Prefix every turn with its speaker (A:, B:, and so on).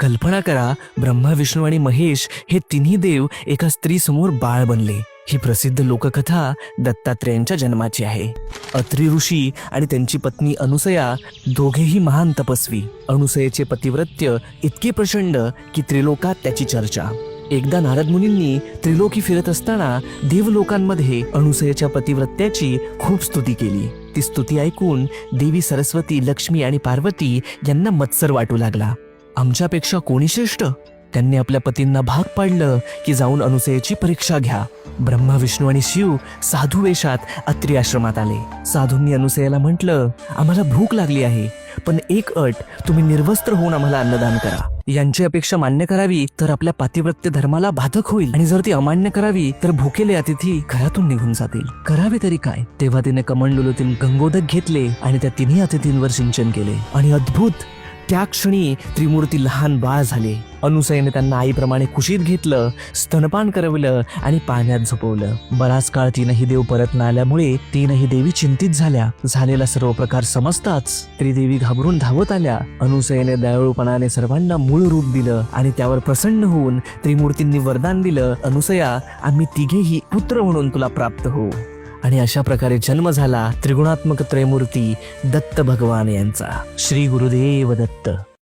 A: कल्पना करा, ब्रह्मा, विष्णू आणि महेश हे तिन्ही देव एका स्त्री समोर बाळ बनले. ही प्रसिद्ध लोककथा दत्तात्रेयांच्या जन्माची आहे. अत्री ऋषी आणि त्यांची पत्नी अनुसया दोघेही महान तपस्वी. अनुसयेचे पतिव्रत्य इतके प्रचंड की त्रिलोकात त्याची चर्चा. एकदा नारद मुनींनी त्रिलोकी फिरत असताना देवलोकांमध्ये अनुसयेच्या पतिव्रत्याची खूप स्तुती केली. ती स्तुती ऐकून देवी सरस्वती, लक्ष्मी आणि पार्वती यांना मत्सर वाटू लागला. आमच्यापेक्षा कोणी श्रेष्ठ? त्यांनी आपल्या पतींना भाग पाडलं की जाऊन अनुसयेची परीक्षा घ्या. ब्रह्मा, विष्णू आणि शिव साधू वेशात अत्री आश्रमात आले. साधूंनी अनुसयेला म्हटलं, आम्हाला भूक लागली आहे, पण एक अट, तुम्ही निर्वस्त्र होऊन आम्हाला अन्नदान करा. यांची अपेक्षा मान्य करावी तर आपल्या पातिव्रत्य धर्माला बाधक होईल, आणि जर ती अमान्य करावी तर भुकेले अतिथी घरातून निघून जातील. करावे तरी काय? तेव्हा तिने कमंडलूतील गंगोदक घेतले आणि त्या तिन्ही अतिथींवर सिंचन केले, आणि अद्भुत, त्या क्षणी त्रिमूर्ती लहान बाळ झाले. अनुसयेने त्यांना आईप्रमाणे कुशीत घेतलं, स्तनपान करवलं आणि पाण्यात झोपवलं. बराच काळ तीनही देव परत न आल्यामुळे तीनही देवी चिंतित झाल्या. झालेला सर्व प्रकार समजताच त्रिदेवी घाबरून धावत आल्या. अनुसयेने दयाळूपणाने सर्वांना मूळ रूप दिलं आणि त्यावर प्रसन्न होऊन त्रिमूर्तींनी वरदान दिलं, अनुसया, आम्ही तिघेही पुत्र म्हणून तुला प्राप्त होऊ. आणि अशा प्रकारे जन्म झाला त्रिगुणात्मक त्रयमूर्ती दत्त भगवान यांचा. श्री गुरुदेव दत्त.